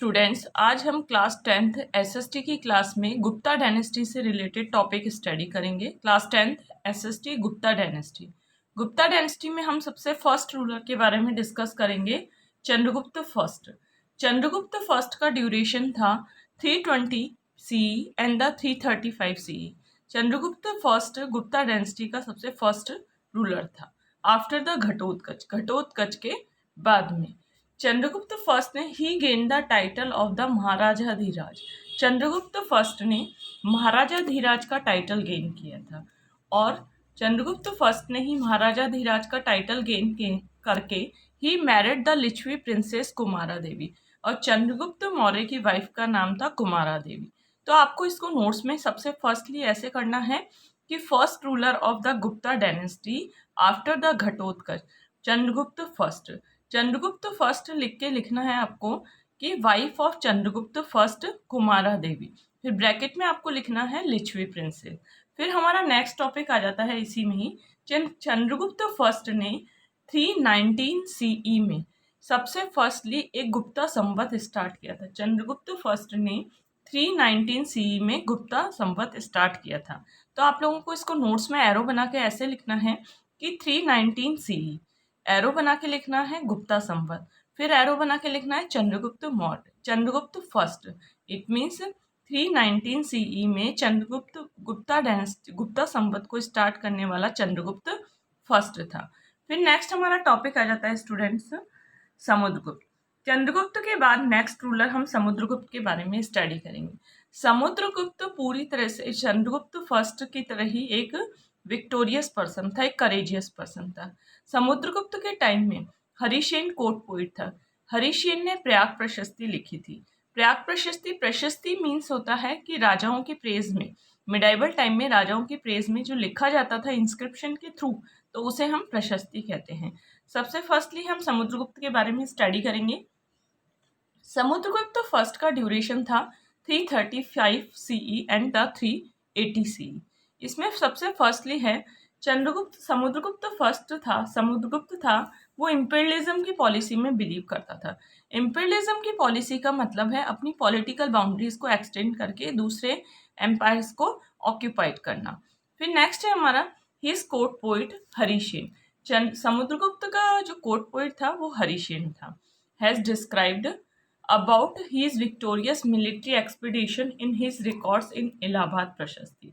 Students, आज हम class 10th SST की क्लास में गुप्ता डायनेस्टी से रिलेटेड टॉपिक स्टडी करेंगे। Class 10th SST Gupta dynasty. Gupta dynasty में हम सबसे फर्स्ट रूलर के बारे में डिस्कस करेंगे, चंद्रगुप्त फर्स्ट। चंद्रगुप्त फर्स्ट का ड्यूरेशन था 320 CE and the 335 CE। Chandragupta first Gupta dynasty का सबसे फर्स्ट रूलर था आफ्टर द घटोत्कच के बाद में। चंद्रगुप्त फर्स्ट ने ही gain the title of the Maharaja Dhiraj. Chandragupta first ने महाराजा धीराज का टाइटल गेन किया था और चंद्रगुप्त फर्स्ट ने ही महाराजा धीराज का टाइटल करके ही married the Lichchhavi princess Kumara Devi, और चंद्रगुप्त मौर्य की वाइफ का नाम था कुमारा देवी। तो आपको इसको नोट्स में सबसे फर्स्टली ऐसे करना है कि first ruler of the Gupta dynasty after the Ghatotkacha, Chandragupta first. Chandragupta first लिख के लिखना है आपको कि wife of Chandragupta first Kumara Devi, फिर ब्रैकेट में आपको लिखना है लिच्छवी प्रिंसेस। फिर हमारा नेक्स्ट टॉपिक आ जाता है इसी में ही, चंद्रगुप्त फर्स्ट ने 319 CE में सबसे फर्स्टली एक गुप्ता संवत स्टार्ट किया था। चंद्रगुप्त फर्स्ट ने 319 CE में गुप्ता संवत स्टार्ट किया था। तो आप लोगों को इसको नोट्स में एरो बना के ऐसे लिखना है कि 319 CE, एरो बना के लिखना है गुप्ता संवत, फिर एरो बना के लिखना है Chandragupta Maurya, Chandragupta first. It means 319 CE में गुप्ता संवत को स्टार्ट करने वाला चंद्रगुप्त फर्स्ट था। फिर नेक्स्ट हमारा टॉपिक आ जाता है स्टूडेंट्स, समुद्रगुप्त। चंद्रगुप्त के बाद नेक्स्ट रूलर हम समुद्रगुप्त के बारे में स्टडी करेंगे। समुद्रगुप्त पूरी तरह से चंद्रगुप्त फर्स्ट की तरह ही एक विक्टोरियस पर्सन था, एक करेजियस पर्सन था। समुद्रगुप्त के टाइम में हरिसेन कोर्ट पोइट था। हरिसेन ने प्रयाग प्रशस्ति लिखी थी। प्रयाग प्रशस्ति मीन्स होता है कि राजाओं की प्रेज में, मिडाइवल टाइम में राजाओं की प्रेज में जो लिखा जाता था इंस्क्रिप्शन के थ्रू, तो उसे हम प्रशस्ति कहते हैं। सबसे फर्स्टली हम समुद्रगुप्त के बारे में स्टडी करेंगे। समुद्रगुप्त फर्स्ट का ड्यूरेशन था 335 CE एंड द 380 CE। इसमें सबसे फर्स्टली है समुद्रगुप्त फर्स्ट था। समुद्रगुप्त था वो इम्पीरियलिज्म की पॉलिसी में बिलीव करता था। इम्पीरियलिज्म की पॉलिसी का मतलब है अपनी पॉलिटिकल बाउंड्रीज को एक्सटेंड करके दूसरे एम्पायर्स को ऑक्यूपाइड करना। फिर नेक्स्ट है हमारा his court poet Harisen. Samudragupta का जो कोर्ट पोइट था वो हरिसेन था। Has described about his victorious military expedition in his records in Allahabad Prashasti.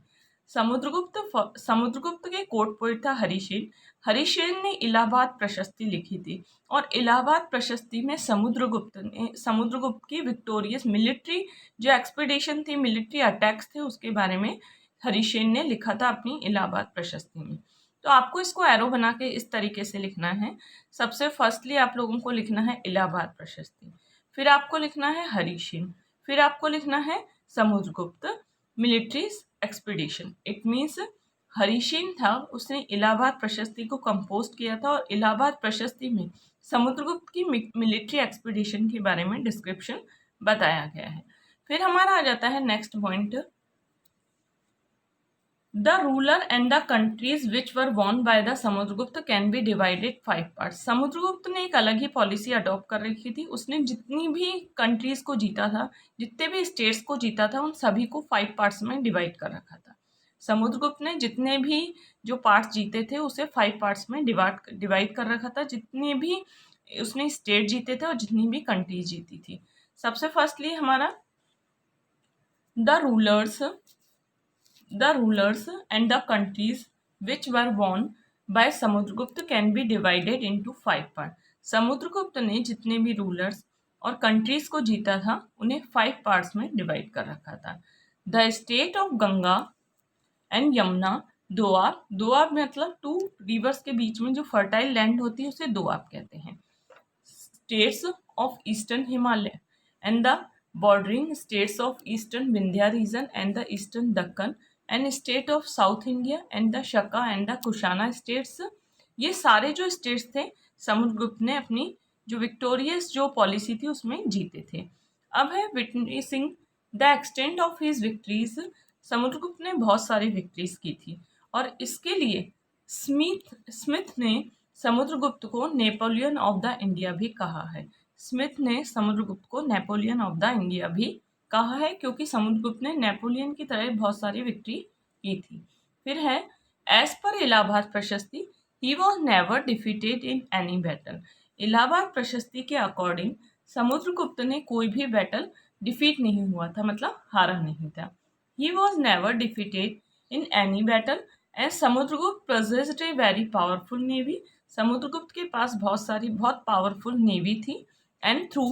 Samudragupta के कोर्ट पोइट था हरिसेन। हरिसेन ने इलाहाबाद प्रशस्ति लिखी थी और इलाहाबाद प्रशस्ति में समुद्रगुप्त की विक्टोरियस मिलिट्री जो एक्सपीडिशन थी, मिलिट्री अटैक्स थे, उसके बारे में हरिसेन ने लिखा था अपनी इलाहाबाद प्रशस्ति में। तो आपको इसको एरो बना के इस तरीके से लिखना है। सबसे फर्स्टली आप लोगों को लिखना है इलाहाबाद प्रशस्ति, फिर आपको लिखना है हरिसेन, फिर आपको लिखना है Samudragupta military expedition. It means Harisen था, उसने इलाहाबाद प्रशस्ति को कंपोज किया था और इलाहाबाद प्रशस्ति में समुद्रगुप्त की मिलिट्री एक्सपीडिशन के बारे में डिस्क्रिप्शन बताया गया है। फिर हमारा आ जाता है next point, the ruler and the countries which were won by the Samudragupta can be divided 5 parts. Samudragupta ने एक अलग ही पॉलिसी अडॉप्ट कर रखी थी। उसने जितनी भी कंट्रीज को जीता था, जितने भी स्टेट्स को जीता था, उन सभी को 5 पार्ट्स में डिवाइड कर रखा था। समुद्रगुप्त ने जितने भी जो पार्ट्स जीते थे उसे 5 पार्ट्स में डिवाइड कर रखा था, जितने भी उसने स्टेट जीते थे और जितनी भी कंट्रीज जीती थी। सबसे फर्स्टली हमारा the rulers and the countries which were won by Samudragupta can be divided into 5 part. Samudragupta ने जितने भी रूलर्स और कंट्रीज को जीता था उन्हें 5 पार्ट्स में डिवाइड कर रखा था। The state of Ganga and Yamuna, Doab मतलब 2 रिवर्स के बीच में जो फर्टाइल लैंड होती है उसे दोआब कहते हैं। States of eastern Himalaya and the bordering states of eastern Vindhya region and the eastern Deccan and state of south India and the Shaka and the Kushana states. ये सारे जो स्टेट्स थे समुद्रगुप्त ने अपनी जो विक्टोरियस जो पॉलिसी थी उसमें जीते थे। अब है witnessing the extent of his victories. Samudragupta ने बहुत सारी विक्ट्रीज की थी और इसके लिए स्मिथ ने समुद्रगुप्त को नेपोलियन ऑफ द इंडिया भी कहा है। स्मिथ ने समुद्रगुप्त को नेपोलियन ऑफ द इंडिया भी कहा है, क्योंकि समुद्रगुप्त ने नेपोलियन की तरह बहुत सारी विक्ट्री की थी। फिर है एज पर इलाहाबाद प्रशस्ति ही was never defeated in any battle. Allahabad प्रशस्ति के अकॉर्डिंग समुद्रगुप्त ने कोई भी बैटल डिफीट नहीं हुआ था, मतलब हारा नहीं था। He was never defeated in any battle and Samudragupta possessed a very powerful navy। Samudragupta के पास बहुत पावरफुल नेवी थी and through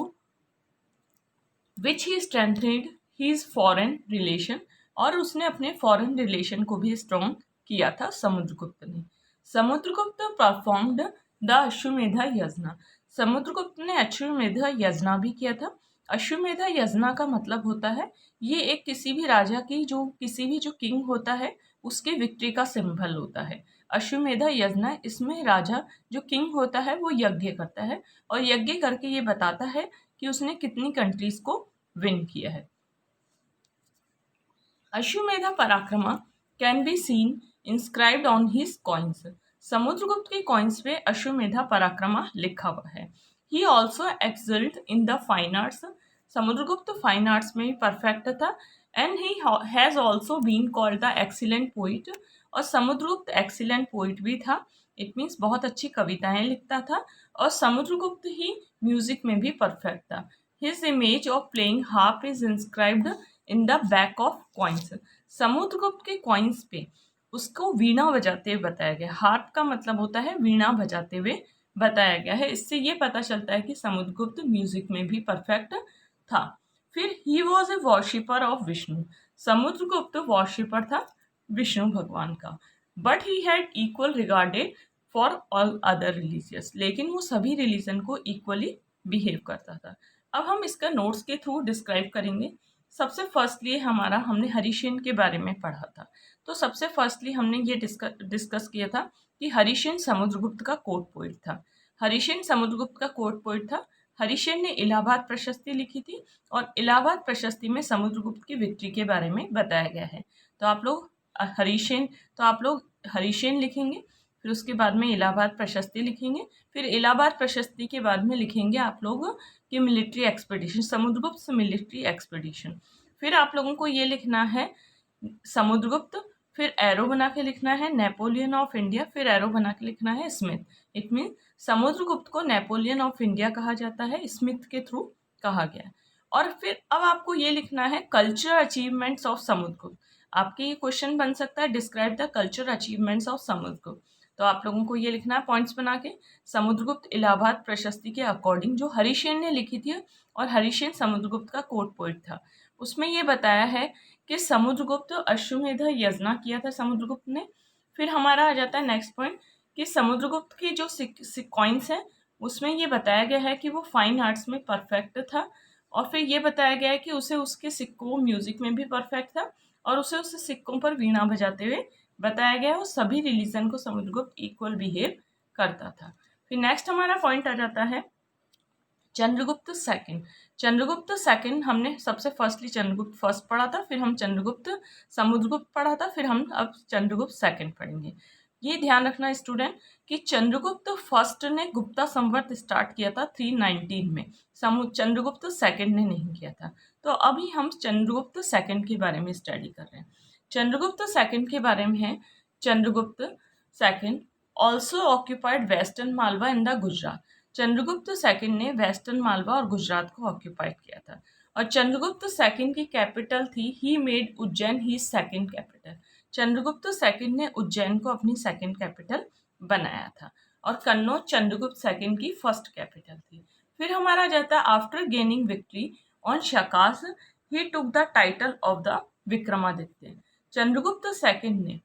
which he strengthened his foreign relation, और उसने अपने फॉरेन रिलेशन को भी स्ट्रॉन्ग किया था समुद्रगुप्त ने। समुद्रगुप्त परफॉर्म्ड द अश्वमेधा यज्ञ। समुद्रगुप्त ने अश्वमेध यज्ञ भी किया था। अश्वमेध यज्ञ का मतलब होता है ये एक किसी भी राजा की जो किंग होता है उसके विक्ट्री का सिंबल होता है। अश्वमेध यज्ञ, इसमें राजा जो किंग होता है वो यज्ञ करता है और यज्ञ करके ये बताता है कि उसने कितनी कंट्रीज को विन किया है। Ashvamedha Parakrama can be seen inscribed on his coins. Samudragupta के कॉइन्स पे अश्वमेध पराक्रमा लिखा हुआ है। He also excelled in the fine arts. Samudragupta fine arts में परफेक्ट था and he has also been called the excellent poet. और समुद्रगुप्त एक्सीलेंट पोइट भी था, इट मीन्स बहुत अच्छी कविताएं लिखता था। और समुद्रगुप्त ही म्यूजिक में भी परफेक्ट था। His image of playing harp is inscribed in the back of coins. Samudragupta के कॉइन्स पे उसको वीणा बजाते हुए बताया गया। हार्प का मतलब होता है वीणा बजाते हुए बताया गया है। इससे ये पता चलता है कि समुद्रगुप्त म्यूजिक में भी परफेक्ट था। फिर he was a worshipper of Vishnu. Samudragupta worshipper था विष्णु भगवान का। But he had equal regarded for all other religious. लेकिन वो सभी रिलीजन को इक्वली बिहेव करता था। अब हम इसका नोट्स के थ्रू डिस्क्राइब करेंगे। सबसे फर्स्टली हमने हरिसेन के बारे में पढ़ा था। तो सबसे फर्स्टली हमने ये डिस्कस किया था कि हरिसेन समुद्रगुप्त का कोर्ट पोइट था। हरिसेन समुद्रगुप्त का कोर्ट पोइट था। हरिसेन ने इलाहाबाद प्रशस्ति लिखी थी और इलाहाबाद प्रशस्ति में समुद्रगुप्त की विक्ट्री के बारे में बताया गया है। तो आप लोग हरिसेन लिखेंगे, फिर उसके बाद में इलाहाबाद प्रशस्ति लिखेंगे, फिर इलाहाबाद प्रशस्ति के बाद में लिखेंगे आप लोग कि मिलिट्री एक्सपेडिशन, समुद्रगुप्त से मिलिट्री एक्सपेडिशन। फिर आप लोगों को ये लिखना है समुद्रगुप्त, फिर एरो बना के लिखना है नेपोलियन ऑफ इंडिया, फिर एरो बना के लिखना है स्मिथ। इट मीन समुद्रगुप्त को नेपोलियन ऑफ इंडिया कहा जाता है, स्मिथ के थ्रू कहा गया। और फिर अब आपको ये लिखना है कल्चरल अचीवमेंट्स ऑफ समुद्रगुप्त। आपके ये क्वेश्चन बन सकता है describe the cultural achievements of Samudragupta. तो आप लोगों को ये लिखना है पॉइंट्स बना के। समुद्रगुप्त इलाहाबाद प्रशस्ति के अकॉर्डिंग जो हरिसेन ने लिखी थी, और हरिसेन समुद्रगुप्त का कोर्ट पोइट था, उसमें ये बताया है कि समुद्रगुप्त अश्वमेध यज्ञ किया था समुद्रगुप्त ने। फिर हमारा आ जाता है नेक्स्ट पॉइंट कि समुद्रगुप्त की जो कॉइन्स हैं उसमें ये बताया गया है कि वो फाइन आर्ट्स में परफेक्ट था। और फिर ये बताया गया है कि उसे उसके सिक्कों म्यूजिक में भी परफेक्ट था और उसे सिक्कों पर वीणा बजाते हुए बताया गया है। वो सभी रिलीजन को समुद्रगुप्त इक्वल बिहेव करता था। फिर नेक्स्ट हमारा पॉइंट आ जाता है चंद्रगुप्त सेकंड। चंद्रगुप्त सेकंड हमने सबसे फर्स्टली चंद्रगुप्त फर्स्ट पढ़ा था, फिर हम चंद्रगुप्त समुद्रगुप्त पढ़ा था, फिर हम अब चंद्रगुप्त सेकंड पढ़ेंगे। ये ध्यान रखना स्टूडेंट कि चंद्रगुप्त फर्स्ट ने गुप्ता संवत स्टार्ट किया था 319 में, चंद्रगुप्त सेकंड ने नहीं किया था। तो अभी हम चंद्रगुप्त सेकंड के बारे में स्टडी कर रहे हैं। चंद्रगुप्त सेकंड के बारे में है, Chandragupta second also occupied western Malwa in the Gujarat. Chandragupta second ने वेस्टर्न मालवा और गुजरात को ऑक्यूपाइड किया था। और चंद्रगुप्त सेकंड की कैपिटल थी, he made Ujjain he second capital. Chandragupta second ने उज्जैन को अपनी सेकंड कैपिटल बनाया था और कन्नौज चंद्रगुप्त सेकंड की फर्स्ट कैपिटल थी। फिर हमारा जाता है after gaining victory on Shakas he took the title of the Vikramaditya. Chandragupta second ने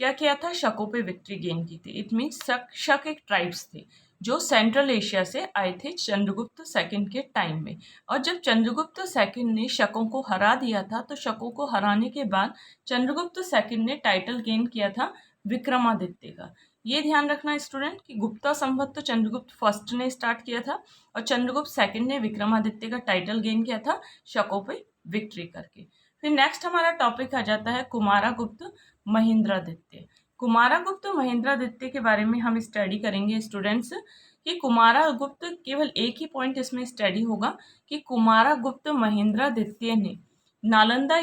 क्या किया था, शकों पे विक्ट्री गेन की थी। इट मीन्स शक एक ट्राइब्स थे जो सेंट्रल एशिया से आए थे चंद्रगुप्त सेकंड के टाइम में। और जब चंद्रगुप्त सेकंड ने शकों को हरा दिया था तो शकों को हराने के बाद चंद्रगुप्त सेकंड ने टाइटल गेन किया था विक्रमादित्य का। ये ध्यान रखना स्टूडेंट कि गुप्ता संवत तो चंद्रगुप्त फर्स्ट ने स्टार्ट किया था और चंद्रगुप्त सेकंड ने विक्रमादित्य का टाइटल गेन किया था शकों पे विक्ट्री करके। फिर नेक्स्ट हमारा टॉपिक आ जाता है कुमारगुप्त महेंद्रादित्य। कुमारगुप्त महेंद्रादित्य के बारे में हम स्टडी करेंगे स्टूडेंट्स कि कुमारगुप्त, केवल एक ही पॉइंट इसमें स्टडी होगा कि कुमारगुप्त महेंद्रद्वितीय ने नालंदा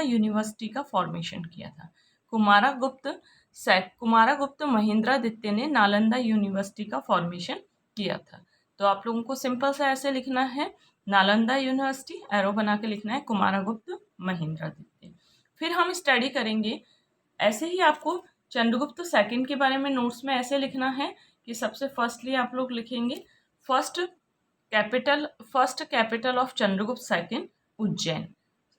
यूनिवर्सिटी का फॉर्मेशन किया था। कुमारगुप्त महेंद्रद्वितीय ने नालंदा यूनिवर्सिटी का फॉर्मेशन किया था। तो आप लोगों को सिंपल सा ऐसे लिखना है, नालंदा यूनिवर्सिटी, एरो बना के लिखना है कुमारगुप्त महेंद्रद्वितीय। फिर हम स्टडी करेंगे, ऐसे ही आपको चंद्रगुप्त सेकंड के बारे में नोट्स में ऐसे लिखना है कि सबसे फर्स्टली आप लोग लिखेंगे first capital of Chandragupta second Ujjain,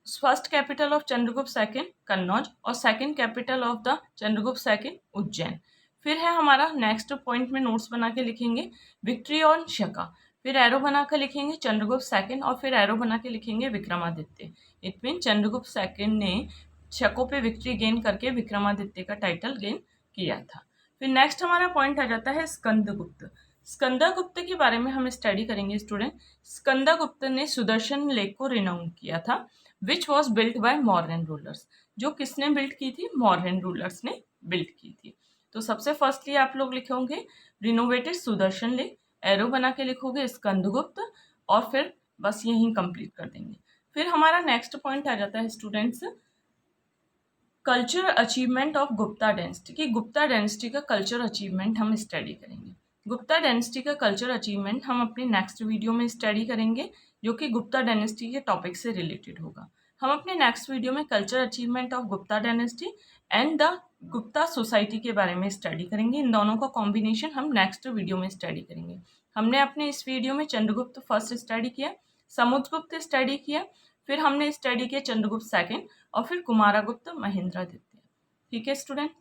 first capital of Chandragupta second Kannauj और second capital of the Chandragupta second Ujjain. फिर है हमारा नेक्स्ट पॉइंट में नोट्स बना के लिखेंगे विक्ट्री ऑन शका, फिर एरो बना कर लिखेंगे चंद्रगुप्त सेकंड और फिर एरो बना के लिखेंगे Vikramaditya. It mean Chandragupta second ने शकों पे विक्ट्री गेन करके विक्रमादित्य का टाइटल गेन किया था। फिर नेक्स्ट हमारा पॉइंट आ जाता है स्कंदगुप्त। स्कंदगुप्त के बारे में हम स्टडी करेंगे स्टूडेंट। स्कंदगुप्त ने सुदर्शन लेक को रिनाउंड किया था, which was built by Mauryan rulers. जो किसने बिल्ट की थी? मौर्यन रूलर्स ने बिल्ट की थी। तो सबसे फर्स्टली आप लोग लिखोगे रिनोवेटेड सुदर्शन लेक, एरो बना के लिखोगे स्कंदगुप्त और फिर बस यही कंप्लीट कर देंगे। फिर हमारा नेक्स्ट पॉइंट आ जाता है students culture achievement of Gupta dynasty, कि गुप्ता डायनेस्टी का कल्चर अचीवमेंट हम स्टडी करेंगे। गुप्ता डायनेस्टी का कल्चर अचीवमेंट हम अपने नेक्स्ट वीडियो में स्टडी करेंगे, जो कि गुप्ता डायनेस्टी के टॉपिक से रिलेटेड होगा। हम अपने नेक्स्ट वीडियो में culture achievement of Gupta dynasty and the Gupta society के बारे में स्टडी करेंगे। इन दोनों का कॉम्बिनेशन हम नेक्स्ट वीडियो में स्टडी करेंगे। हमने अपने इस वीडियो में चंद्रगुप्त फर्स्ट स्टडी किया, समुद्रगुप्त स्टडी किया, फिर हमने स्टडी किया चंद्रगुप्त सेकंड और फिर कुमारगुप्त महेंद्रद्वितीय। ठीक है स्टूडेंट।